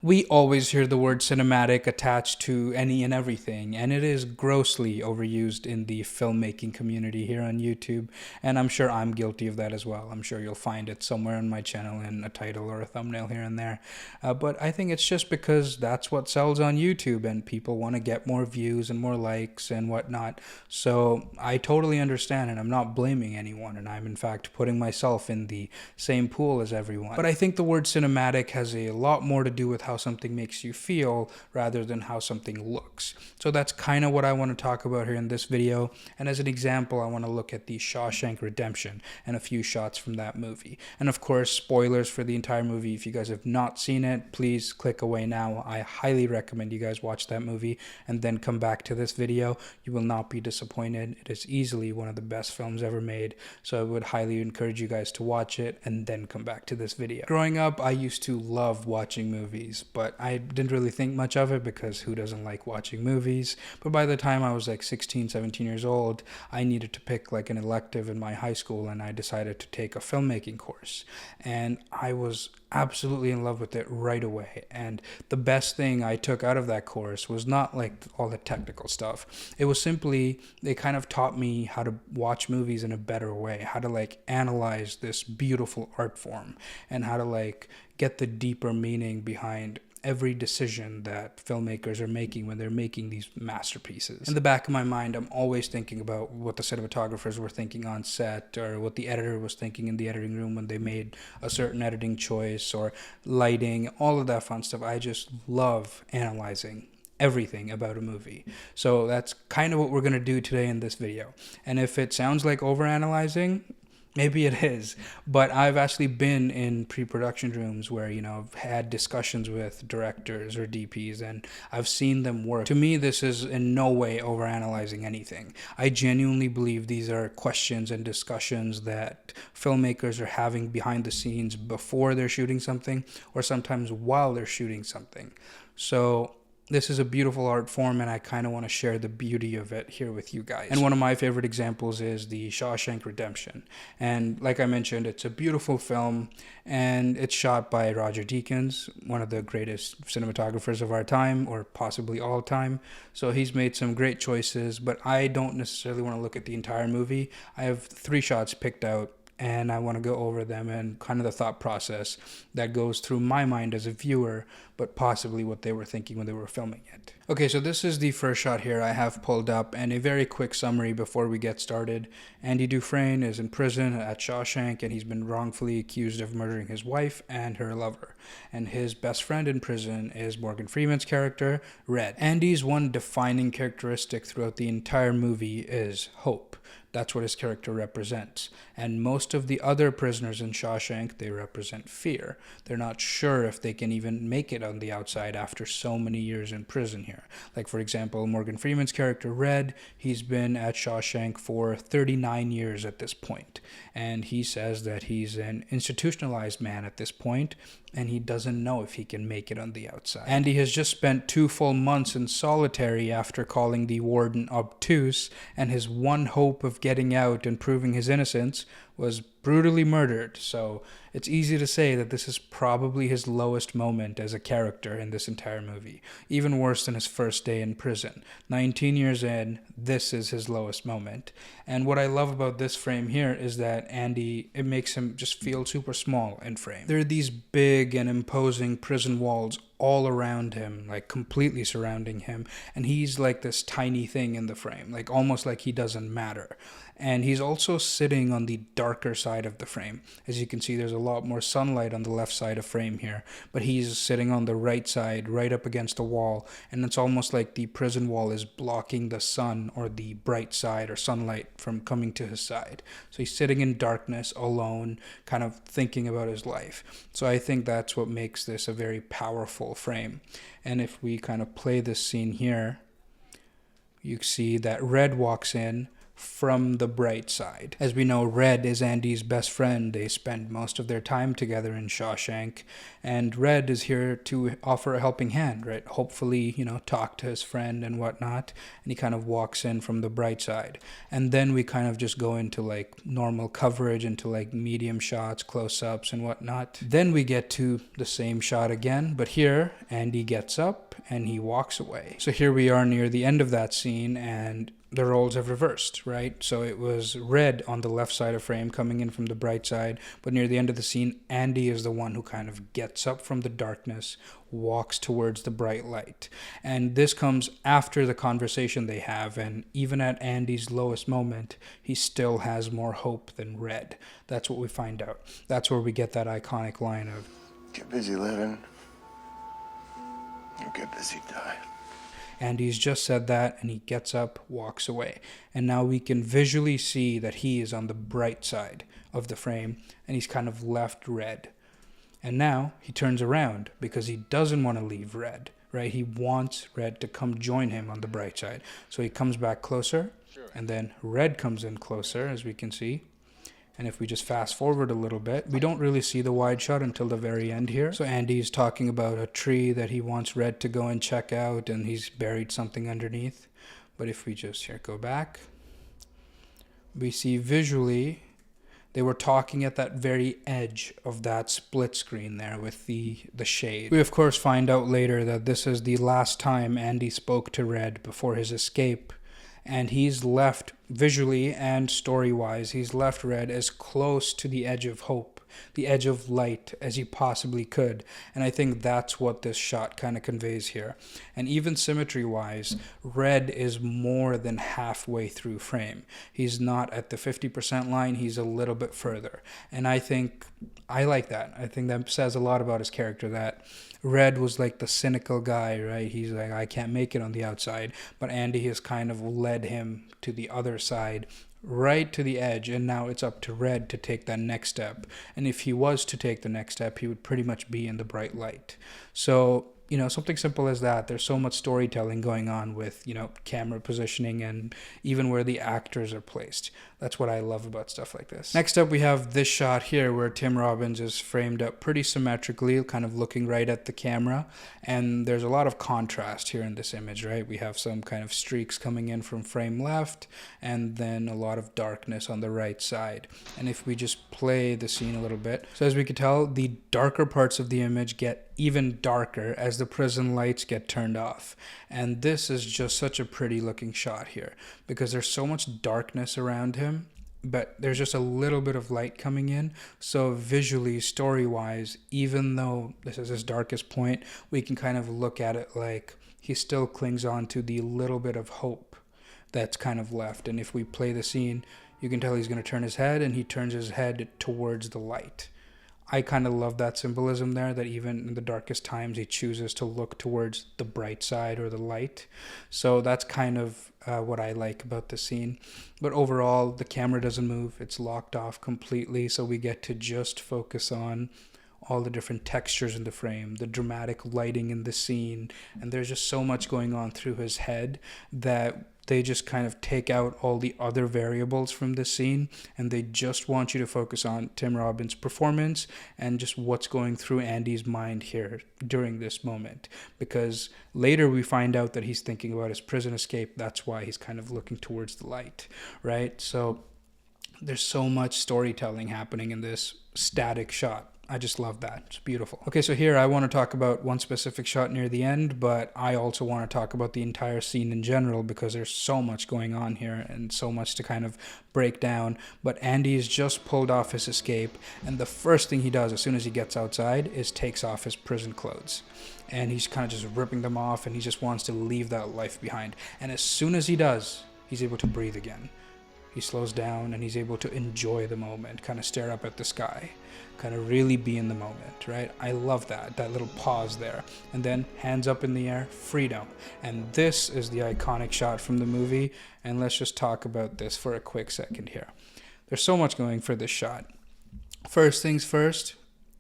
We always hear the word cinematic attached to any and everything, and it is grossly overused in the filmmaking community here on YouTube, and I'm sure I'm guilty of that as well. I'm sure you'll find it somewhere on my channel in a title or a thumbnail here and there. But I think it's just because that's what sells on YouTube, and people want to get more views and more likes and whatnot. So I totally understand, and I'm not blaming anyone, and I'm in fact putting myself in the same pool as everyone. But I think the word cinematic has a lot more to do with how something makes you feel rather than how something looks. So that's kind of what I want to talk about here in this video. And as an example, I want to look at the Shawshank Redemption and a few shots from that movie. And of course, spoilers for the entire movie. If you guys have not seen it, please click away now. I highly recommend you guys watch that movie and then come back to this video. You will not be disappointed. It is easily one of the best films ever made. So I would highly encourage you guys to watch it and then come back to this video. Growing up, I used to love watching movies, but I didn't really think much of it because who doesn't like watching movies? But by the time I was like 16, 17 years old, I needed to pick like an elective in my high school, and I decided to take a filmmaking course. And I was absolutely in love with it right away. And the best thing I took out of that course was not like all the technical stuff. It was simply, they kind of taught me how to watch movies in a better way, how to like analyze this beautiful art form, and how to like get the deeper meaning behind every decision that filmmakers are making when they're making these masterpieces. In the back of my mind, I'm always thinking about what the cinematographers were thinking on set, or what the editor was thinking in the editing room when they made a certain editing choice, or lighting, all of that fun stuff. I just love analyzing everything about a movie. So that's kind of what we're going to do today in this video. And if it sounds like overanalyzing, maybe it is, but I've actually been in pre-production rooms where, I've had discussions with directors or DPs, and I've seen them work. To me, this is in no way overanalyzing anything. I genuinely believe these are questions and discussions that filmmakers are having behind the scenes before they're shooting something, or sometimes while they're shooting something. So this is a beautiful art form, and I kind of want to share the beauty of it here with you guys. And one of my favorite examples is the Shawshank Redemption. And like I mentioned, it's a beautiful film, and it's shot by Roger Deakins, one of the greatest cinematographers of our time, or possibly all time. So he's made some great choices, but I don't necessarily want to look at the entire movie. I have 3 shots picked out, and I want to go over them and kind of the thought process that goes through my mind as a viewer, but possibly what they were thinking when they were filming it. Okay, so this is the first shot here I have pulled up, and a very quick summary before we get started. Andy Dufresne is in prison at Shawshank, and he's been wrongfully accused of murdering his wife and her lover. And his best friend in prison is Morgan Freeman's character, Red. Andy's one defining characteristic throughout the entire movie is hope. That's what his character represents. And most of the other prisoners in Shawshank, they represent fear. They're not sure if they can even make it on the outside after so many years in prison here. Like, for example, Morgan Freeman's character, Red, he's been at Shawshank for 39 years at this point. And he says that he's an institutionalized man at this point, and he doesn't know if he can make it on the outside. Andy has just spent 2 full months in solitary after calling the warden obtuse, and his one hope of getting out and proving his innocence was brutally murdered. So it's easy to say that this is probably his lowest moment as a character in this entire movie. Even worse than his first day in prison. 19 years in, this is his lowest moment. And what I love about this frame here is that Andy, it makes him just feel super small in frame. There are these big and imposing prison walls all around him, like completely surrounding him, and he's like this tiny thing in the frame, like almost like he doesn't matter. And he's also sitting on the darker side of the frame. As you can see, there's a lot more sunlight on the left side of frame here, but he's sitting on the right side, right up against a wall, and it's almost like the prison wall is blocking the sun or the bright side or sunlight from coming to his side. So he's sitting in darkness, alone, kind of thinking about his life. So I think that's what makes this a very powerful frame. And if we kind of play this scene here, you see that Red walks in, from the bright side. As we know, Red is Andy's best friend. They spend most of their time together in Shawshank, and Red is here to offer a helping hand, right? Hopefully, talk to his friend and whatnot, and he kind of walks in from the bright side. And then we kind of just go into like normal coverage, into like medium shots, close-ups and whatnot. Then we get to the same shot again, but here Andy gets up and he walks away. So here we are near the end of that scene, and the roles have reversed, right? So it was Red on the left side of frame coming in from the bright side, but near the end of the scene, Andy is the one who kind of gets up from the darkness, walks towards the bright light. And this comes after the conversation they have, and even at Andy's lowest moment, he still has more hope than Red. That's what we find out. That's where we get that iconic line of, "Get busy living, or get busy dying." Andy's just said that, and he gets up, walks away. And now we can visually see that he is on the bright side of the frame, and he's kind of left Red. And now he turns around because he doesn't want to leave Red, right? He wants Red to come join him on the bright side. So he comes back closer, and then Red comes in closer, as we can see. And if we just fast forward a little bit, we don't really see the wide shot until the very end here. So Andy's talking about a tree that he wants Red to go and check out, and he's buried something underneath. But if we just here go back, we see visually they were talking at that very edge of that split screen there with the shade. We of course find out later that this is the last time Andy spoke to Red before his escape. And he's left, visually and story-wise, he's left Red as close to the edge of hope, the edge of light as he possibly could. And I think that's what this shot kind of conveys here. And even symmetry-wise, Red is more than halfway through frame. He's not at the 50% line, he's a little bit further. And I like that. I think that says a lot about his character, that Red was like the cynical guy, right? He's like, I can't make it on the outside. But Andy has kind of led him to the other side, right to the edge. And now it's up to Red to take that next step. And if he was to take the next step, he would pretty much be in the bright light. So, something simple as that. There's so much storytelling going on with, camera positioning and even where the actors are placed. That's what I love about stuff like this. Next up, we have this shot here where Tim Robbins is framed up pretty symmetrically, kind of looking right at the camera. And there's a lot of contrast here in this image, right? We have some kind of streaks coming in from frame left, and then a lot of darkness on the right side. And if we just play the scene a little bit, so as we can tell, the darker parts of the image get even darker as the prison lights get turned off. And this is just such a pretty looking shot here because there's so much darkness around him, but there's just a little bit of light coming in. So visually, story-wise, even though this is his darkest point, we can kind of look at it like he still clings on to the little bit of hope that's kind of left. And if we play the scene, you can tell he's going to turn his head, and he turns his head towards the light. I kind of love that symbolism there, that even in the darkest times, he chooses to look towards the bright side or the light. So that's kind of what I like about the scene. But overall, the camera doesn't move. It's locked off completely, so we get to just focus on all the different textures in the frame, the dramatic lighting in the scene, and there's just so much going on through his head that they just kind of take out all the other variables from the scene, and they just want you to focus on Tim Robbins' performance and just what's going through Andy's mind here during this moment. Because later we find out that he's thinking about his prison escape. That's why he's kind of looking towards the light, right? So there's so much storytelling happening in this static shot. I just love that. It's beautiful. Okay, so here I want to talk about one specific shot near the end, but I also want to talk about the entire scene in general because there's so much going on here and so much to kind of break down. But Andy's just pulled off his escape, and the first thing he does as soon as he gets outside is takes off his prison clothes. And he's kind of just ripping them off, and he just wants to leave that life behind. And as soon as he does, he's able to breathe again. He slows down and he's able to enjoy the moment, kind of stare up at the sky, kind of really be in the moment, right? I love that little pause there. And then hands up in the air, freedom. And this is the iconic shot from the movie. And let's just talk about this for a quick second here. There's so much going for this shot. First things first,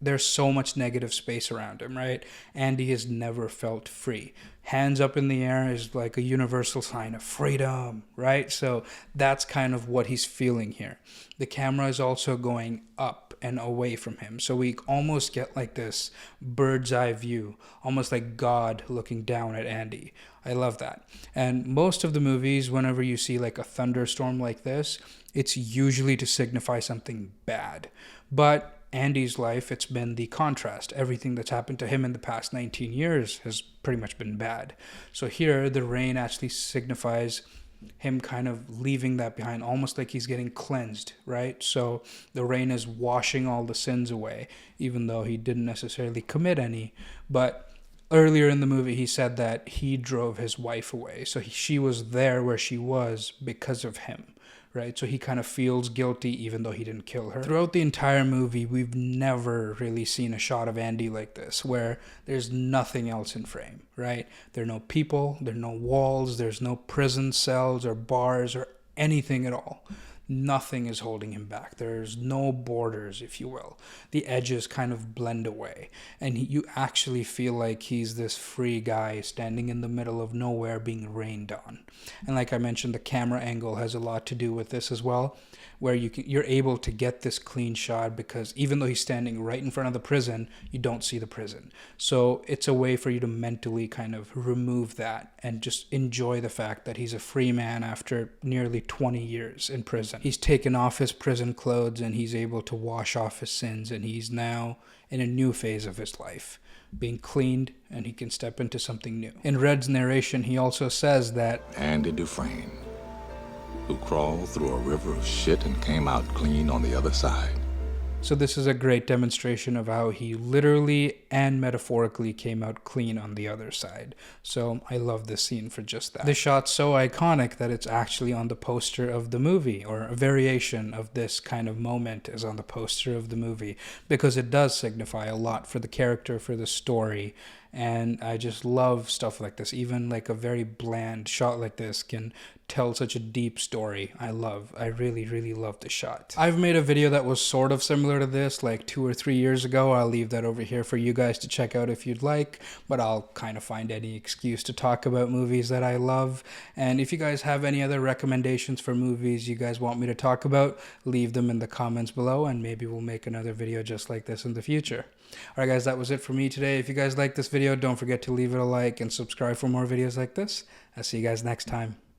there's so much negative space around him, right? Andy has never felt free. Hands up in the air is like a universal sign of freedom, right? So that's kind of what he's feeling here. The camera is also going up and away from him. So we almost get like this bird's eye view, almost like God looking down at Andy. I love that. And most of the movies, whenever you see like a thunderstorm like this, it's usually to signify something bad. But Andy's life, it's been the contrast. Everything that's happened to him in the past 19 years has pretty much been bad. So here, the rain actually signifies him kind of leaving that behind, almost like he's getting cleansed, right? So the rain is washing all the sins away, even though he didn't necessarily commit any. But earlier in the movie, he said that he drove his wife away. So she was there where she was because of him, right? So he kind of feels guilty even though he didn't kill her. Throughout the entire movie, we've never really seen a shot of Andy like this, where there's nothing else in frame, right? There are no people, there are no walls, there's no prison cells or bars or anything at all. Nothing is holding him back. There's no borders, if you will. The edges kind of blend away. And you actually feel like he's this free guy standing in the middle of nowhere being rained on. And like I mentioned, the camera angle has a lot to do with this as well, where you're able to get this clean shot because even though he's standing right in front of the prison, you don't see the prison. So it's a way for you to mentally kind of remove that and just enjoy the fact that he's a free man after nearly 20 years in prison. He's taken off his prison clothes and he's able to wash off his sins, and he's now in a new phase of his life, being cleaned, and he can step into something new. In Red's narration, he also says that Andy Dufresne, who crawled through a river of shit and came out clean on the other side. So this is a great demonstration of how he literally and metaphorically came out clean on the other side. So I love this scene for just that. The shot's so iconic that it's actually on the poster of the movie, or a variation of this kind of moment is on the poster of the movie, because it does signify a lot for the character, for the story. And I just love stuff like this. Even like a very bland shot like this can tell such a deep story. I really, really love the shot. I've made a video that was sort of similar to this like 2 or 3 years ago. I'll leave that over here for you guys to check out if you'd like, but I'll kind of find any excuse to talk about movies that I love. And if you guys have any other recommendations for movies you guys want me to talk about, leave them in the comments below, and maybe we'll make another video just like this in the future. Alright guys, that was it for me today. If you guys like this video, don't forget to leave it a like and subscribe for more videos like this. I'll see you guys next time.